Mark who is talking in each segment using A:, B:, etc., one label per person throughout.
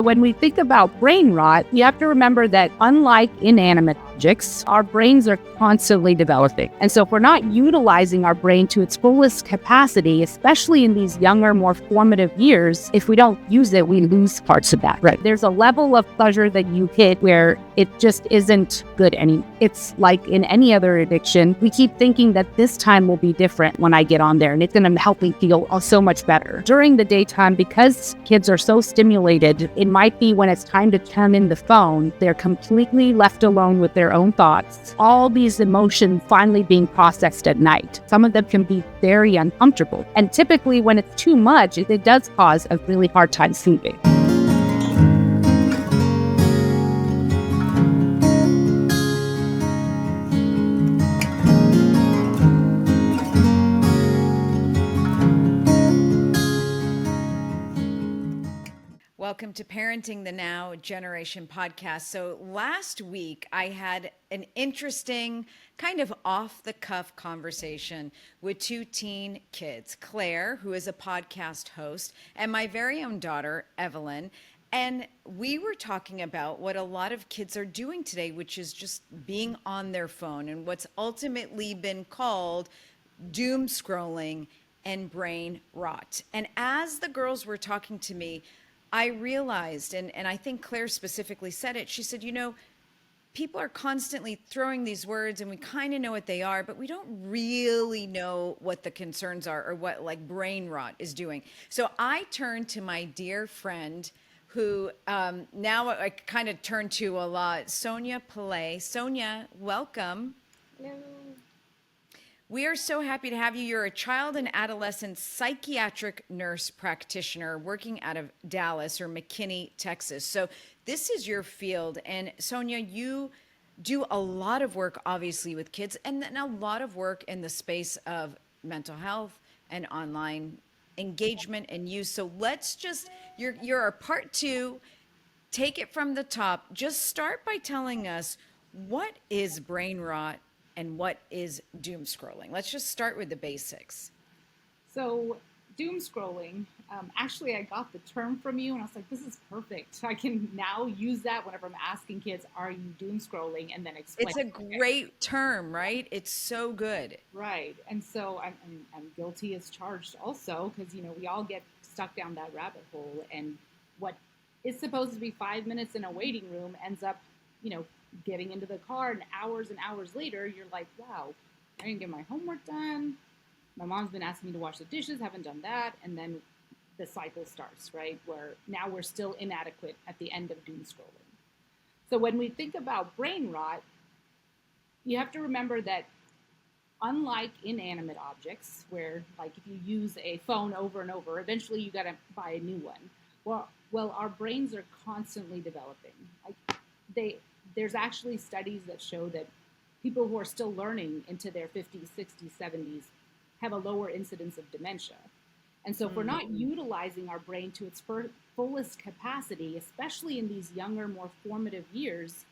A: When we think about brain rot, you have to remember that unlike inanimate objects, our brains are constantly developing. And so if we're not utilizing our brain to its fullest capacity, especially in these younger, more formative years, if we don't use it, we lose parts of that. Right. There's a level of pleasure that you hit where it just isn't good anymore. It's like in any other addiction, we keep thinking that this time will be different when I get on there and it's going to help me feel so much better. During the daytime, because kids are so stimulated, it might be when it's time to turn in the phone, they're completely left alone with their own thoughts. All these emotions finally being processed at night. Some of them can be very uncomfortable. And typically when it's too much, it does cause a really hard time sleeping.
B: Welcome to Parenting the Now Generation podcast. So last week I had an interesting kind of off-the-cuff conversation with two teen kids, Claire, who is a podcast host, and my very own daughter, Evelyn. And we were talking about what a lot of kids are doing today, which is just being on their phone and what's ultimately been called doom scrolling and brain rot. And as the girls were talking to me, I realized, and I think Claire specifically said it, she said, you know, people are constantly throwing these words and we kind of know what they are, but we don't really know what the concerns are or what like brain rot is doing. So I turned to my dear friend who now I kind of turn to a lot, Sonia Pillai. Sonia, welcome.
C: Hello.
B: We are so happy to have you. You're a child and adolescent psychiatric nurse practitioner working out of Dallas or McKinney, Texas. So this is your field. And Sonia, you do a lot of work, obviously, with kids and then a lot of work in the space of mental health and online engagement and use. So let's just, you're our part two. Take it from the top. Just start by telling us what is brain rot and what is doom scrolling? Let's just start with the basics.
C: So doom scrolling, actually I got the term from you and I was like, this is perfect. I can now use that whenever I'm asking kids, are you doom scrolling? And then explain.
B: It's a great term, right? It's so good.
C: Right. And so I'm guilty as charged also because, you know, we all get stuck down that rabbit hole and what is supposed to be 5 minutes in a waiting room ends up, you know, getting into the car and hours later, you're like, wow, I didn't get my homework done. My mom's been asking me to wash the dishes, haven't done that. And then the cycle starts, right? Where now we're still inadequate at the end of doom scrolling. So when we think about brain rot, you have to remember that unlike inanimate objects, where like if you use a phone over and over, eventually you got to buy a new one. Well, our brains are constantly developing. There's actually studies that show that people who are still learning into their 50s, 60s, 70s have a lower incidence of dementia. And so if we're not utilizing our brain to its fullest capacity, especially in these younger, more formative years,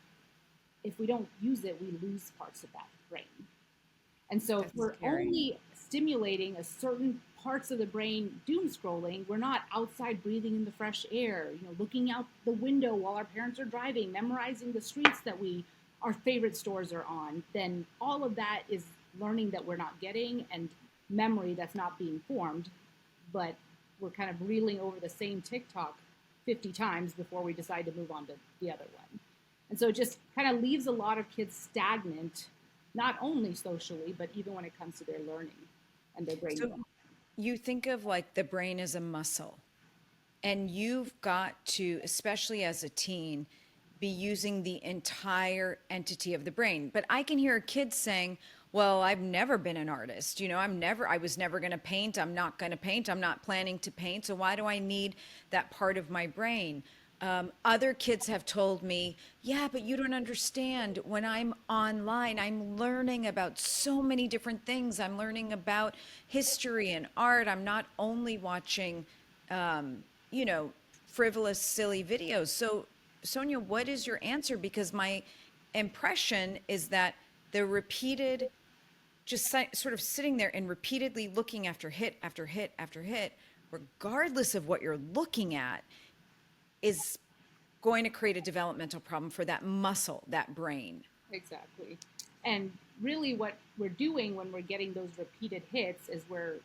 C: if we don't use it, we lose parts of that brain. And so if we're only stimulating a certain parts of the brain doom scrolling, we're not outside breathing in the fresh air, you know, looking out the window while our parents are driving, memorizing the streets that our favorite stores are on, then all of that is learning that we're not getting and memory that's not being formed, but we're kind of reeling over the same TikTok 50 times before we decide to move on to the other one. And so it just kind of leaves a lot of kids stagnant, not only socially, but even when it comes to their learning and their brain.
B: So you think of like the brain as a muscle, and you've got to, especially as a teen, be using the entire entity of the brain. But I can hear a kid saying, well, I've never been an artist. You know, I was never going to paint. I'm not going to paint. I'm not planning to paint. So why do I need that part of my brain? Other kids have told me, yeah, but you don't understand. When I'm online, I'm learning about so many different things. I'm learning about history and art. I'm not only watching, you know, frivolous, silly videos. So, Sonia, what is your answer? Because my impression is that the repeated, just sort of sitting there and repeatedly looking after hit after hit after hit, regardless of what you're looking at, is going to create a developmental problem for that muscle, that brain.
C: Exactly. And really what we're doing when we're getting those repeated hits is we're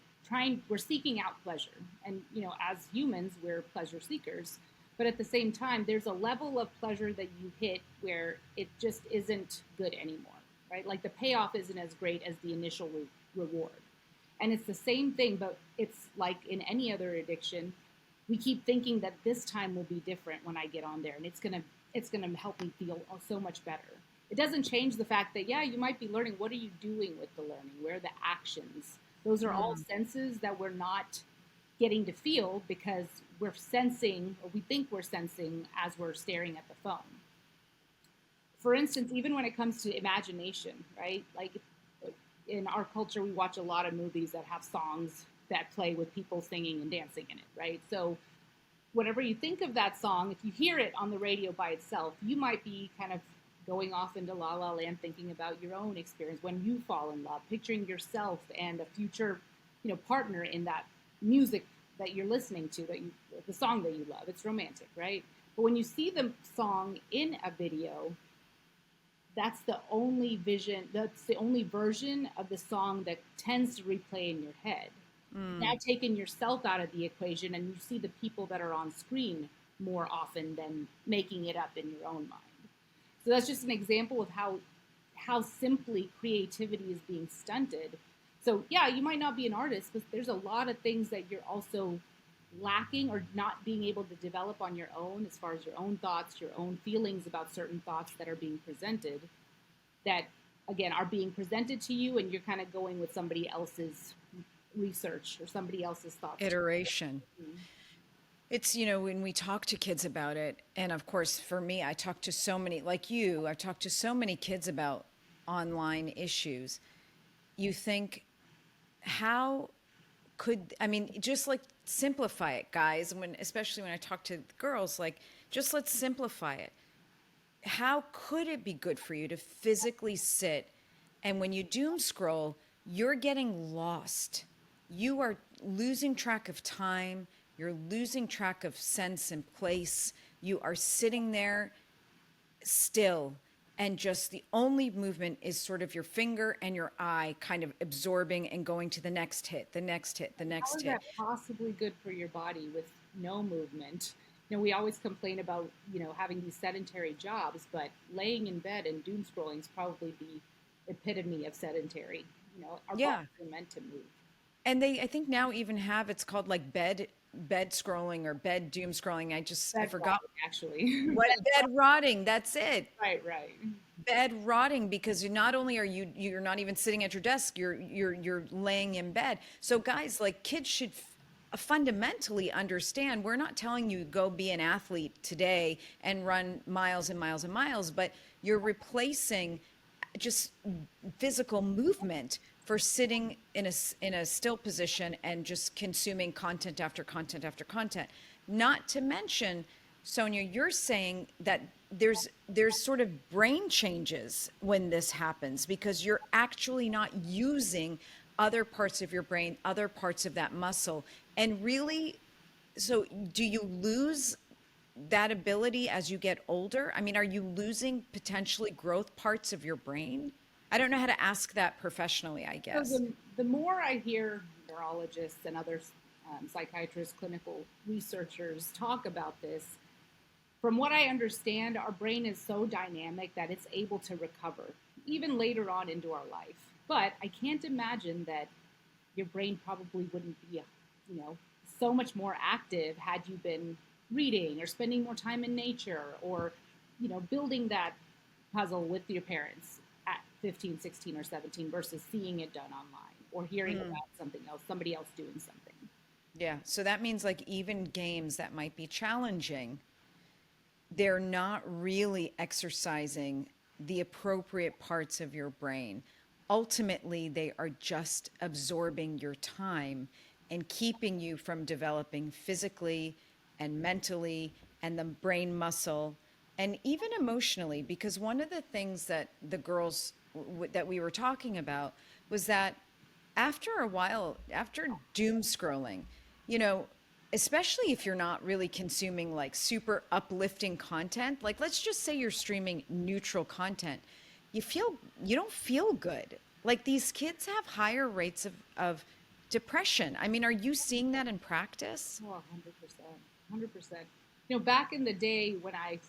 C: seeking out pleasure. And as humans, we're pleasure seekers. But at the same time, there's a level of pleasure that you hit where it just isn't good anymore, right? Like the payoff isn't as great as the initial reward. And it's the same thing, but it's like in any other addiction, we keep thinking that this time will be different when I get on there and it's gonna help me feel so much better. It doesn't change the fact that, yeah, you might be learning. What are you doing with the learning? Where are the actions? Those are all senses that we're not getting to feel because we're sensing, or we think we're sensing, as we're staring at the phone. For instance, even when it comes to imagination, right? Like in our culture, we watch a lot of movies that have songs that play with people singing and dancing in it, right? So whatever you think of that song, if you hear it on the radio by itself, you might be kind of going off into la la land thinking about your own experience when you fall in love, picturing yourself and a future, partner in that music that you're listening to, the song that you love. It's romantic, right? But when you see the song in a video, that's the only version of the song that tends to replay in your head. Now taking yourself out of the equation and you see the people that are on screen more often than making it up in your own mind. So that's just an example of how simply creativity is being stunted. So yeah, you might not be an artist, but there's a lot of things that you're also lacking or not being able to develop on your own, as far as your own thoughts, your own feelings about certain thoughts that are being presented, that again are being presented to you, and you're kind of going with somebody else's research or somebody else's thoughts.
B: Iteration. It's, when we talk to kids about it, and of course, for me, I talk to so many, like you, I've talked to so many kids about online issues. You think, how I mean, just like simplify it, guys. Especially when I talk to girls, like, just let's simplify it. How could it be good for you to physically sit and when you doom scroll, you're getting lost. You are losing track of time. You're losing track of sense and place. You are sitting there still, and just the only movement is sort of your finger and your eye kind of absorbing and going to the next hit, the next hit, the
C: How
B: next
C: is
B: hit.
C: that possibly good for your body with no movement? We always complain about, having these sedentary jobs, but laying in bed and doom scrolling is probably the epitome of sedentary. Our
B: Yeah.
C: bodies are meant to move.
B: And I think now even have, it's called like bed scrolling or bed doom scrolling. I
C: Bed
B: forgot
C: rotting, actually.
B: what bed rotting. That's it.
C: Right.
B: Bed rotting, because not only are you're not even sitting at your desk, you're laying in bed. So guys, like, kids should fundamentally understand, we're not telling you go be an athlete today and run miles and miles and miles, but you're replacing just physical movement for sitting in a still position and just consuming content after content after content. Not to mention, Sonia, you're saying that there's sort of brain changes when this happens, because you're actually not using other parts of your brain, other parts of that muscle. And really, so do you lose that ability as you get older? I mean, are you losing potentially growth parts of your brain? I don't know how to ask that professionally, I
C: So
B: guess.
C: the more I hear neurologists and other psychiatrists, clinical researchers talk about this, from what I understand, our brain is so dynamic that it's able to recover even later on into our life. But I can't imagine that your brain probably wouldn't be, so much more active had you been reading or spending more time in nature or, building that puzzle with your parents at 15, 16, or 17 versus seeing it done online or hearing about something else, somebody else doing something.
B: Yeah. So that means, like, even games that might be challenging, they're not really exercising the appropriate parts of your brain. Ultimately, they are just absorbing your time and keeping you from developing physically and mentally and the brain muscle and even emotionally. Because one of the things that the girls that we were talking about was that after a while, after doom scrolling, you know, especially if you're not really consuming like super uplifting content. Like, let's just say you're streaming neutral content. You feel, you don't feel good. Like, these kids have higher rates of depression. I mean, are you seeing that in practice?
C: Oh, 100%. 100%. Back in the day when I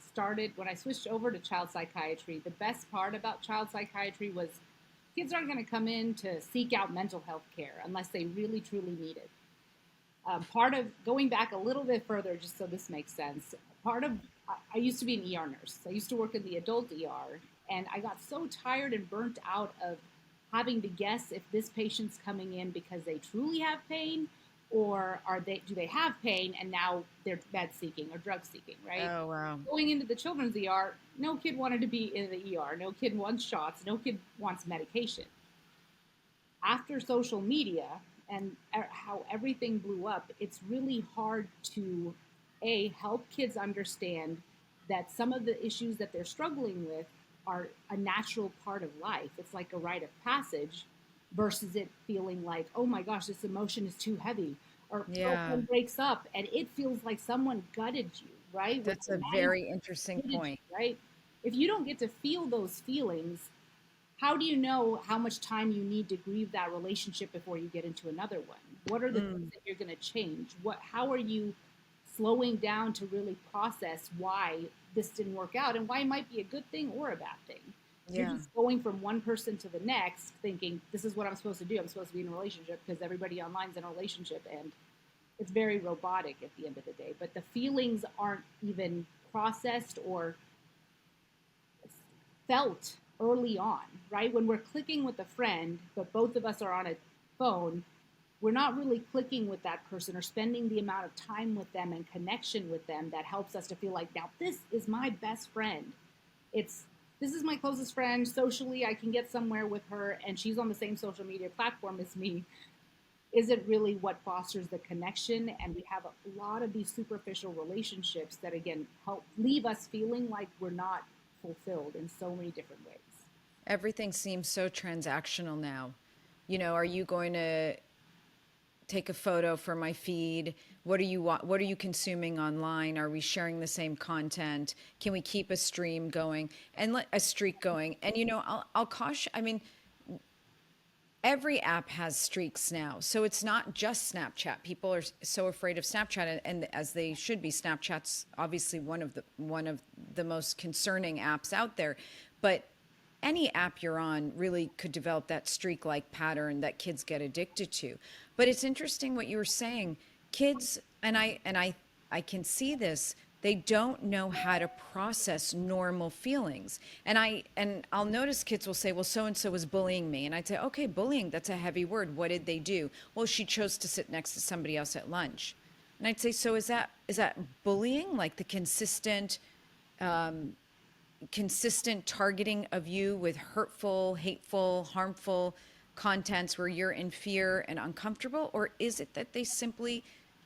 C: switched over to child psychiatry, the best part about child psychiatry was kids aren't going to come in to seek out mental health care unless they really, truly need it. Part of going back a little bit further, just so this makes sense, I used to be an ER nurse. I used to work in the adult ER, and I got so tired and burnt out of having to guess if this patient's coming in because they truly have pain, or do they have pain and now they're med seeking or drug seeking, right?
B: Oh, wow.
C: Going into the children's ER, no kid wanted to be in the ER. No kid wants shots. No kid wants medication. After social media and how everything blew up, it's really hard to help kids understand that some of the issues that they're struggling with are a natural part of life. It's like a rite of passage versus it feeling like, oh my gosh, this emotion is too heavy, or
B: Yeah,
C: girlfriend breaks up and it feels like someone gutted you, right? With
B: that's a
C: dramatic
B: very interesting
C: gutted
B: point.
C: you, right? If you don't get to feel those feelings, how do you know how much time you need to grieve that relationship before you get into another one? What are the things
B: Mm,
C: that you're going to change? How are you slowing down to really process why this didn't work out and why it might be a good thing or a bad thing? You're
B: yeah.
C: just going from one person to the next thinking, this is what I'm supposed to do. I'm supposed to be in a relationship because everybody online's in a relationship, and it's very robotic at the end of the day. But the feelings aren't even processed or felt early on, right? When we're clicking with a friend, but both of us are on a phone, we're not really clicking with that person or spending the amount of time with them and connection with them that helps us to feel like, now this is my best friend. It's this is my closest friend. Socially, I can get somewhere with her, and she's on the same social media platform as me. Is it really what fosters the connection? And we have a lot of these superficial relationships that, again, help leave us feeling like we're not fulfilled in so many different ways.
B: Everything seems so transactional now. You know, are you going to take a photo for my feed? What are you consuming online? Are we sharing the same content? Can we keep a stream going and let a streak going? And you know, I'll caution. I mean, every app has streaks now, so it's not just Snapchat. People are so afraid of Snapchat, and as they should be. Snapchat's obviously one of the most concerning apps out there, but any app you're on really could develop that streak like pattern that kids get addicted to. But it's interesting what you were saying. Kids, and I can see this, they don't know how to process normal feelings. And I'll notice kids will say, well, so and so was bullying me. And I'd say, okay, bullying, that's a heavy word. What did they do? Well, she chose to sit next to somebody else at lunch. And I'd say, so is that bullying? Like the consistent targeting of you with hurtful, hateful, harmful contents where you're in fear and uncomfortable? Or is it that they simply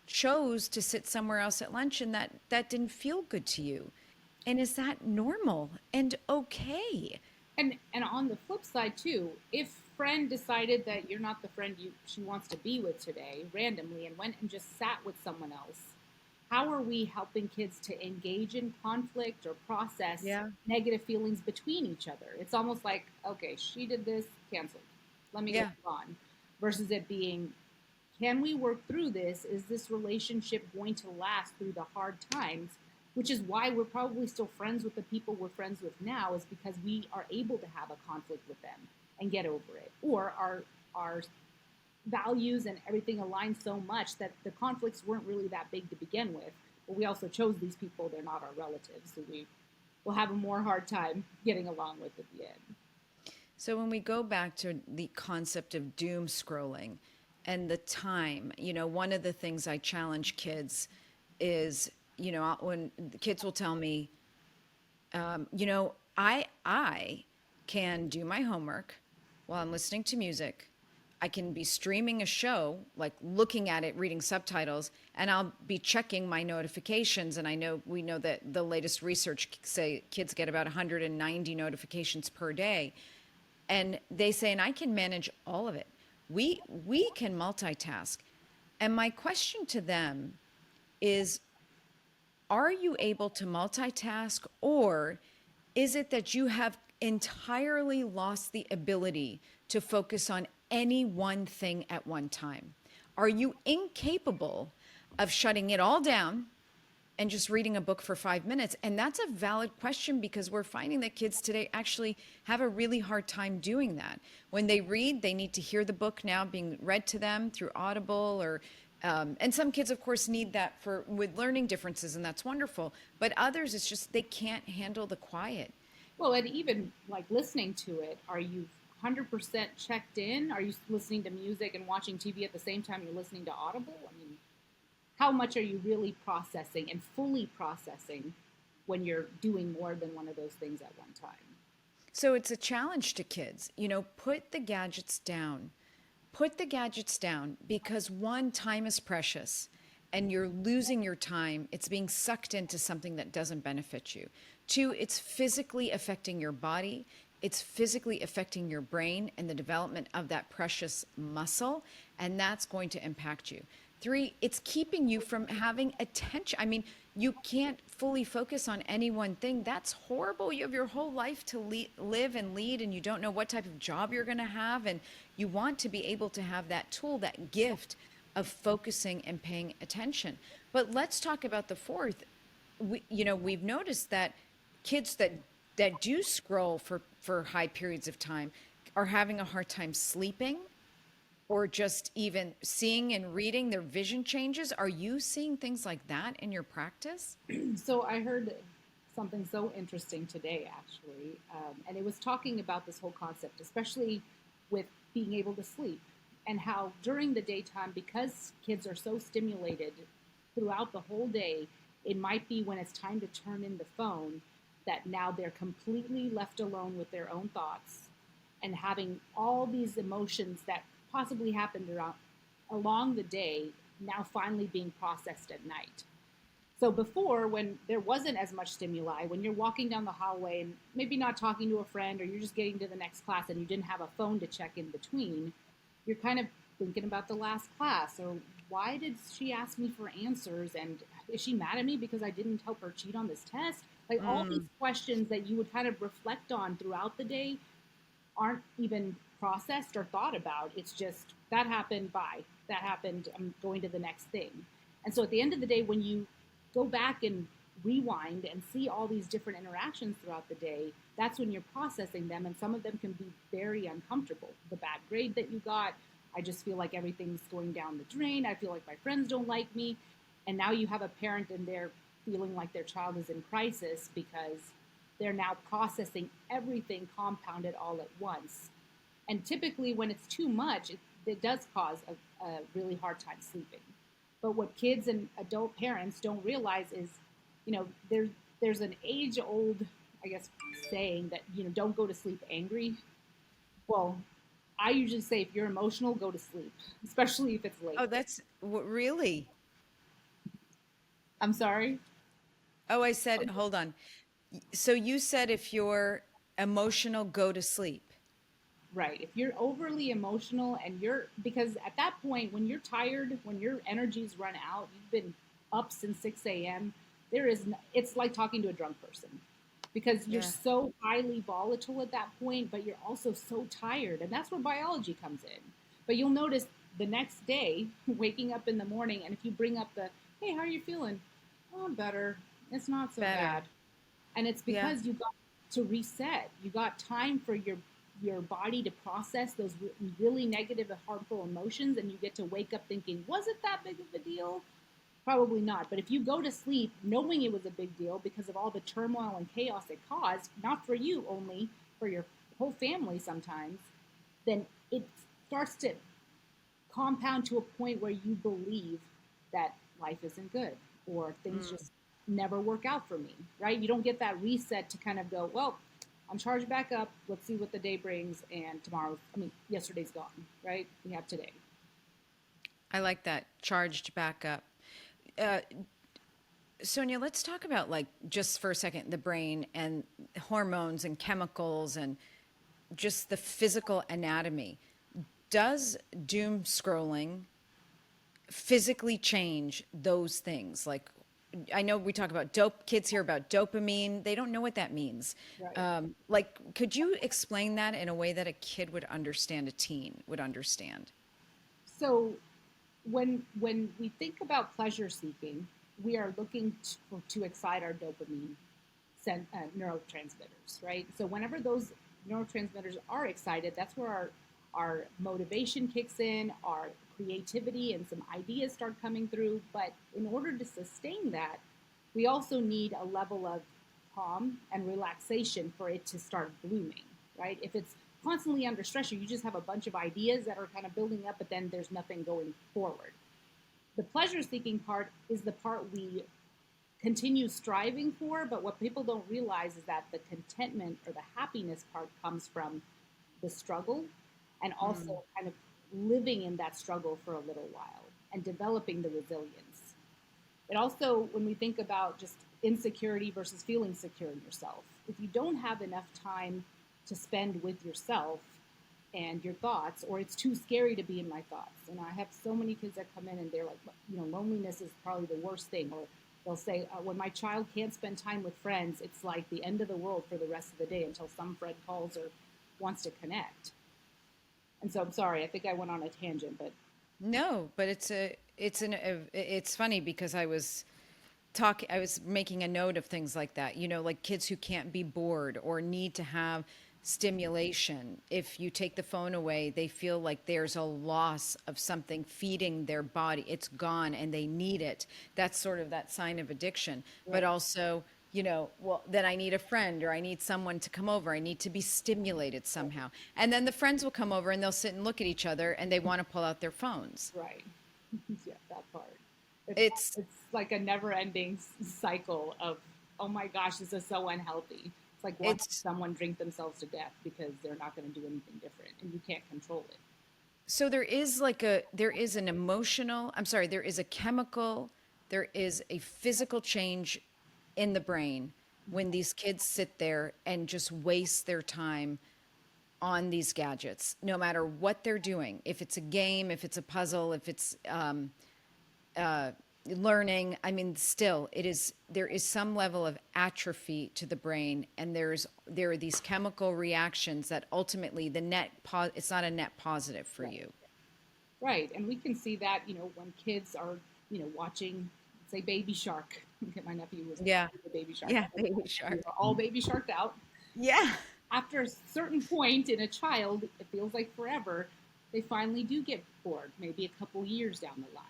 B: chose to sit somewhere else at lunch and that didn't feel good to you? And is that normal and okay?
C: And on the flip side too, if friend decided that you're not the friend she wants to be with today randomly and went and just sat with someone else, how are we helping kids to engage in conflict or process
B: Yeah.
C: negative feelings between each other? It's almost like, okay, she did this, canceled. Let me go
B: Yeah.
C: move on. Versus it being, can we work through this? Is this relationship going to last through the hard times? Which is why we're probably still friends with the people we're friends with now, is because we are able to have a conflict with them and get over it. Or our values and everything align so much that the conflicts weren't really that big to begin with. But we also chose these people; they're not our relatives, so we will have a more hard time getting along with at the end.
B: So when we go back to the concept of doom scrolling and the time, you know, one of the things I challenge kids is, you know, when the kids will tell me, you know, I can do my homework while I'm listening to music. I can be streaming a show, like looking at it, reading subtitles, and I'll be checking my notifications. And we know that the latest research say kids get about 190 notifications per day. And they say, and I can manage all of it. We can multitask. And my question to them is, are you able to multitask, or is it that you have entirely lost the ability to focus on any one thing at one time? Are you incapable of shutting it all down and just reading a book for 5 minutes? And that's a valid question, because we're finding that kids today actually have a really hard time doing that. When they read, they need to hear the book now being read to them through Audible, or and some kids, of course, need that for with learning differences, and that's wonderful. But others, it's just they can't handle the quiet.
C: Well, and even like listening to it, are you 100% checked in? Are you listening to music and watching TV at the same time you're listening to Audible? I mean, how much are you really processing and fully processing when you're doing more than one of those things at one time?
B: So it's a challenge to kids. Put the gadgets down. Put the gadgets down, because one, time is precious and you're losing your time. It's being sucked into something that doesn't benefit you. Two, it's physically affecting your body. It's physically affecting your brain and the development of that precious muscle, and that's going to impact you. Three, it's keeping you from having attention. I mean, you can't fully focus on any one thing. That's horrible. You have your whole life to live and lead, and you don't know what type of job you're going to have. And you want to be able to have that tool, that gift of focusing and paying attention. But let's talk about the fourth. We've noticed that kids that do scroll for high periods of time are having a hard time sleeping, or just even seeing and reading. Their vision changes. Are you seeing things like that in your practice?
C: So I heard something so interesting today, actually, and it was talking about this whole concept, especially with being able to sleep, and how during the daytime, because kids are so stimulated throughout the whole day, it might be when it's time to turn in the phone that now they're completely left alone with their own thoughts and having all these emotions that possibly happened along the day now finally being processed at night. So before, when there wasn't as much stimuli, when you're walking down the hallway and maybe not talking to a friend, or you're just getting to the next class and you didn't have a phone to check in between, you're kind of thinking about the last class, or why did she ask me for answers, and is she mad at me because I didn't help her cheat on this test? Like all these questions that you would kind of reflect on throughout the day aren't even processed or thought about. It's just that happened, bye. That happened, I'm going to the next thing. And so at the end of the day, when you go back and rewind and see all these different interactions throughout the day, that's when you're processing them. And some of them can be very uncomfortable. The bad grade that you got, I just feel like everything's going down the drain. I feel like my friends don't like me. And now you have a parent and they're feeling like their child is in crisis because they're now processing everything compounded all at once. And typically, when it's too much, it does cause a really hard time sleeping. But what kids and adult parents don't realize is, there's an age old, I guess, saying that, don't go to sleep angry. Well, I usually say if you're emotional, go to sleep, especially if it's late.
B: Oh, that's really.
C: I'm sorry.
B: Oh, I said, hold on. So you said if you're emotional, go to sleep.
C: Right. If you're overly emotional and because at that point, when you're tired, when your energy's run out, you've been up since 6 a.m., it's like talking to a drunk person because you're
B: Yeah.
C: so highly volatile at that point, but you're also so tired. And that's where biology comes in. But you'll notice the next day, waking up in the morning, and if you bring up hey, how are you feeling? Oh, I'm better. It's not so
B: Better.
C: bad. And it's
B: Yeah.
C: because you got to reset. You got time for your body to process those really negative and harmful emotions, and you get to wake up thinking, was it that big of a deal? Probably not. But if you go to sleep knowing it was a big deal because of all the turmoil and chaos it caused, not for you only, for your whole family sometimes, then it starts to compound to a point where you believe that life isn't good or things just never work out for me, right? You don't get that reset to kind of go, well, I'm charged back up. Let's see what the day brings. And yesterday's gone, right? We have today.
B: I like that. Charged back up. Uh, Sonia, let's talk about, like, just for a second, the brain and hormones and chemicals and just the physical anatomy. Does doom scrolling physically change those things? Like, I know we talk about kids hear about dopamine. They don't know what that means.
C: Right.
B: Like, could you explain that in a way that a kid would understand, a teen would understand?
C: So when we think about pleasure seeking, we are looking to excite our dopamine neurotransmitters, right? So whenever those neurotransmitters are excited, that's where our motivation kicks in, our creativity and some ideas start coming through. But in order to sustain that, we also need a level of calm and relaxation for it to start blooming, right? If it's constantly under pressure, you just have a bunch of ideas that are kind of building up, but then there's nothing going forward. The pleasure seeking part is the part we continue striving for, but what people don't realize is that the contentment or the happiness part comes from the struggle and also kind of living in that struggle for a little while and developing the resilience. It also, when we think about just insecurity versus feeling secure in yourself, if you don't have enough time to spend with yourself and your thoughts, or it's too scary to be in my thoughts. And I have so many kids that come in and they're like, loneliness is probably the worst thing. Or they'll say, when my child can't spend time with friends, it's like the end of the world for the rest of the day until some friend calls or wants to connect. And so I'm sorry, I think I went on a tangent, but
B: No, but it's funny because I was making a note of things like that, like kids who can't be bored or need to have stimulation. If you take the phone away, they feel like there's a loss of something feeding their body. It's gone and they need it. That's sort of that sign of addiction. But
C: right.
B: also, well, then I need a friend or I need someone to come over. I need to be stimulated somehow. And then the friends will come over and they'll sit and look at each other and they want to pull out their phones.
C: Right. Yeah, that part. It's
B: It's
C: it's like a never-ending cycle of, oh my gosh, this is so unhealthy. It's like watching
B: it's
C: someone drink themselves to death because they're not going to do anything different, and you can't control it.
B: So there is an emotional, I'm sorry, there is a chemical, there is a physical change in the brain when these kids sit there and just waste their time on these gadgets, no matter what they're doing. If it's a game, if it's a puzzle, if it's learning, I mean, still, there is some level of atrophy to the brain, and there are these chemical reactions that ultimately it's not a net positive for
C: Right.
B: you.
C: Right, and we can see that when kids are watching, say, Baby Shark. My nephew was
B: Yeah.
C: the Baby Shark.
B: Yeah, Baby Shark.
C: We were all Baby Sharked out.
B: Yeah.
C: After a certain point in a child, it feels like forever. They finally do get bored, maybe a couple years down the line.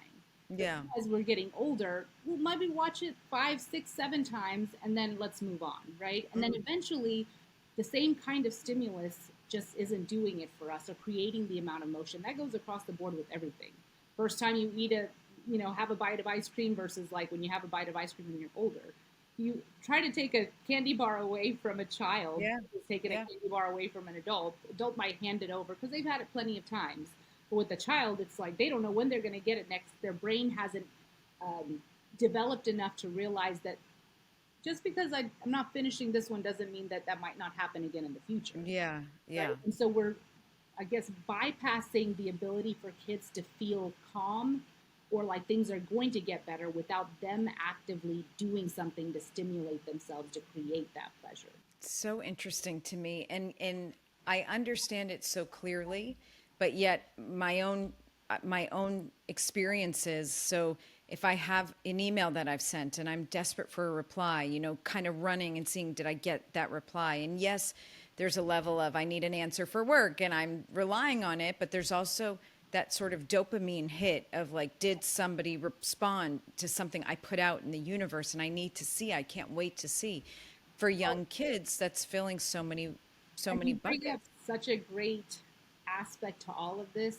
C: But
B: Yeah.
C: as we're getting older, we'll maybe watch it 5, 6, 7 times, and then let's move on, right? And then eventually, the same kind of stimulus just isn't doing it for us or creating the amount of motion. That goes across the board with everything. First time you eat have a bite of ice cream versus like when you have a bite of ice cream when you're older. You try to take a candy bar away from a child,
B: Yeah.
C: taking a
B: Yeah.
C: candy bar away from an adult. Adult might hand it over because they've had it plenty of times. But with the child, it's like they don't know when they're going to get it next. Their brain hasn't developed enough to realize that just because I'm not finishing this one doesn't mean that that might not happen again in the future.
B: Yeah. Yeah.
C: Right? And so we're, I guess, bypassing the ability for kids to feel calm or like things are going to get better without them actively doing something to stimulate themselves to create that pleasure.
B: So interesting to me, and I understand it so clearly, but yet my own experiences. So if I have an email that I've sent and I'm desperate for a reply, kind of running and seeing, did I get that reply? And yes, there's a level of I need an answer for work and I'm relying on it, but there's also that sort of dopamine hit of like, did somebody respond to something I put out in the universe and I need to see, I can't wait to see. For young kids, that's filling so
C: And
B: many
C: you bring up
B: buckets.
C: such a great aspect to all of this.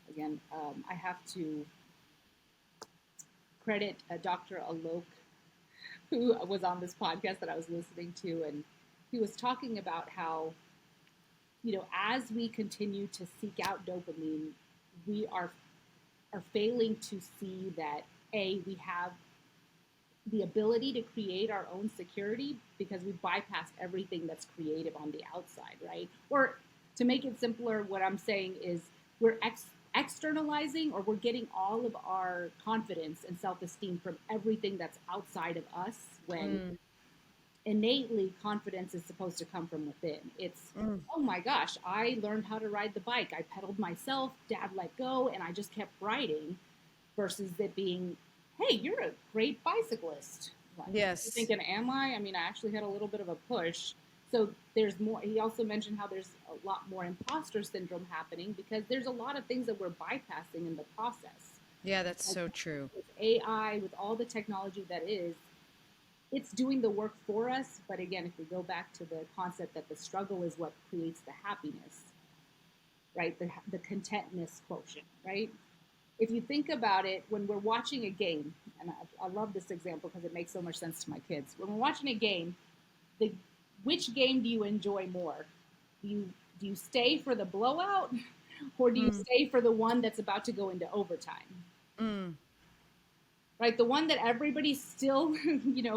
C: Again, I have to credit Dr. Alok, who was on this podcast that I was listening to, and he was talking about how, as we continue to seek out dopamine, we are failing to see that we have the ability to create our own security because we bypass everything that's creative on the outside, right? Or to make it simpler, what I'm saying is we're externalizing, or we're getting all of our confidence and self-esteem from everything that's outside of us, when innately confidence is supposed to come from within. It's, oh my gosh, I learned how to ride the bike. I pedaled myself, dad let go, and I just kept riding, versus it being, hey, you're a great bicyclist. Like,
B: Yes.
C: you're thinking, am I? I mean, I actually had a little bit of a push. So there's more. He also mentioned how there's a lot more imposter syndrome happening because there's a lot of things that we're bypassing in the process.
B: Yeah, that's
C: Like,
B: so true.
C: with AI, with all the technology that is, it's doing the work for us. But again, if we go back to the concept that the struggle is what creates the happiness, right? The contentness quotient, right? If you think about it, when we're watching a game, and I love this example because it makes so much sense to my kids. When we're watching a game, the which game do you enjoy more? Do you stay for the blowout, or do you stay for the one that's about to go into overtime? Right, the one that everybody's still,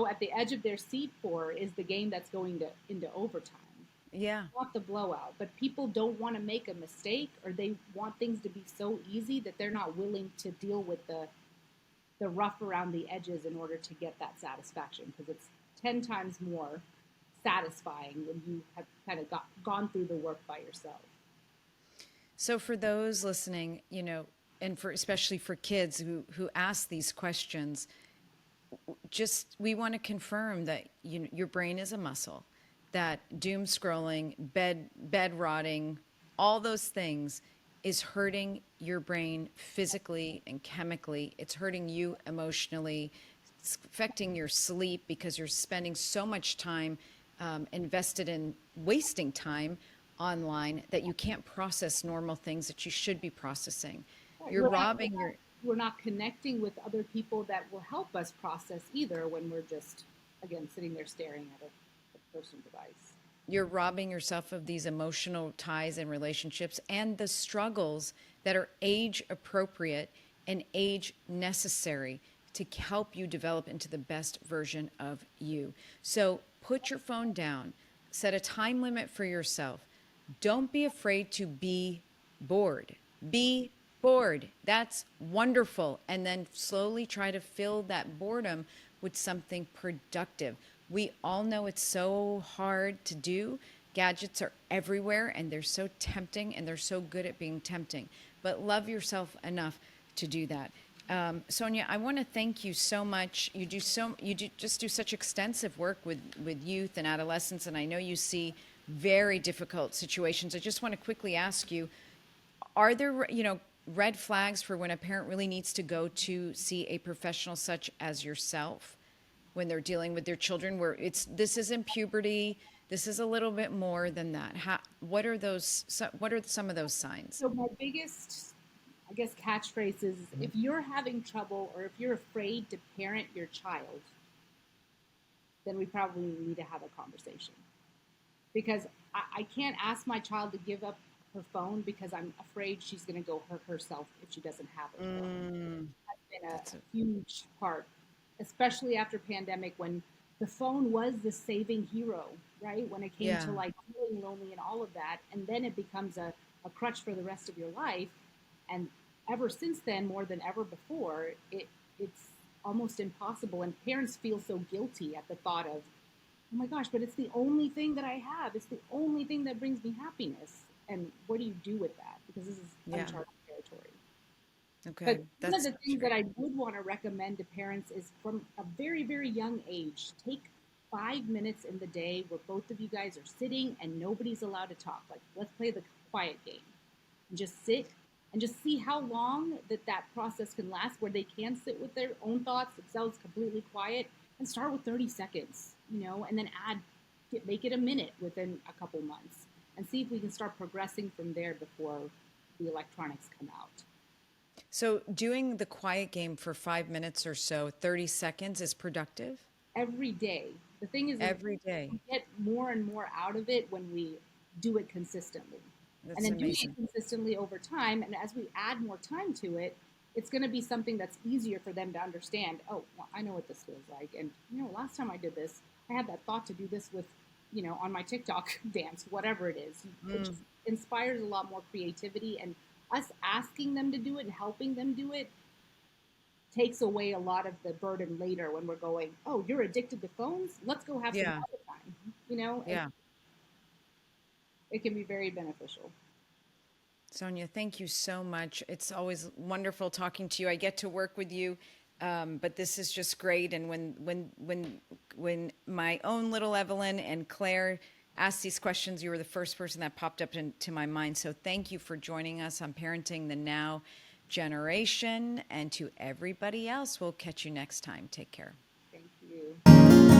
C: at the edge of their seat for is the game that's going into overtime.
B: Yeah.
C: Want the blowout, but people don't want to make a mistake, or they want things to be so easy that they're not willing to deal with the rough around the edges in order to get that satisfaction, because it's 10 times more satisfying when you have kind of gone through the work by yourself.
B: So for those listening, and for especially for kids who ask these questions, just we want to confirm that your brain is a muscle, that doom scrolling, bed rotting, all those things is hurting your brain physically and chemically. It's hurting you emotionally. It's affecting your sleep because you're spending so much time invested in wasting time online that you can't process normal things that you should be processing.
C: Right.
B: You're robbing your
C: We're not connecting with other people that will help us process either, when we're just, again, sitting there staring at a personal device.
B: you're robbing yourself of these emotional ties and relationships and the struggles that are age appropriate and age necessary to help you develop into the best version of you. So put your phone down, set a time limit for yourself. Don't be afraid to be bored. Be bored. That's wonderful. And then slowly try to fill that boredom with something productive. We all know it's so hard to do. Gadgets are everywhere and they're so tempting and they're so good at being tempting. But love yourself enough to do that. Sonia, I want to thank you so much. You just do such extensive work with youth and adolescents, and I know you see very difficult situations. I just want to quickly ask you, are there, red flags for when a parent really needs to go to see a professional such as yourself when they're dealing with their children, where this isn't puberty, this is a little bit more than that? What are some of those signs?
C: So my biggest, I guess, catchphrase is, if you're having trouble or if you're afraid to parent your child, then we probably need to have a conversation. Because I can't ask my child to give up her phone because I'm afraid she's going to go hurt herself if she doesn't have a phone. That's been a huge part, especially after pandemic, when the phone was the saving hero, right? When it came to like feeling lonely and all of that. And then it becomes a crutch for the rest of your life. And ever since then, more than ever before, it's almost impossible. And parents feel so guilty at the thought of, oh my gosh, but it's the only thing that I have. It's the only thing that brings me happiness. And what do you do with that? Because this is uncharted territory.
B: Okay.
C: But one of the things that I would want to recommend to parents is, from a very, very young age, take 5 minutes in the day where both of you guys are sitting and nobody's allowed to talk. Like, let's play the quiet game. And just sit and just see how long that process can last, where they can sit with their own thoughts, themselves completely quiet, and start with 30 seconds, and then make it a minute within a couple months, and see if we can start progressing from there before the electronics come out.
B: So doing the quiet game for 5 minutes or so, 30 seconds is productive?
C: Every day. The thing is,
B: every day.
C: we get more and more out of it when we do it consistently.
B: That's
C: and then
B: amazing.
C: doing it consistently over time, and as we add more time to it, it's going to be something that's easier for them to understand. Oh, well, I know what this feels like. And, last time I did this, I had that thought to do this with, on my TikTok dance, whatever it is. It just inspires a lot more creativity and us asking them to do it and helping them do it takes away a lot of the burden later when we're going, oh, you're addicted to phones? Let's go have some
B: Yeah.
C: other time. You know,
B: Yeah.
C: it can be very beneficial.
B: Sonia, thank you so much. It's always wonderful talking to you. I get to work with you, but this is just great. And when my own little Evelyn and Claire asked these questions, you were the first person that popped up into my mind. So thank you for joining us on Parenting the Now Generation. And to everybody else, we'll catch you next time. Take care.
C: Thank you.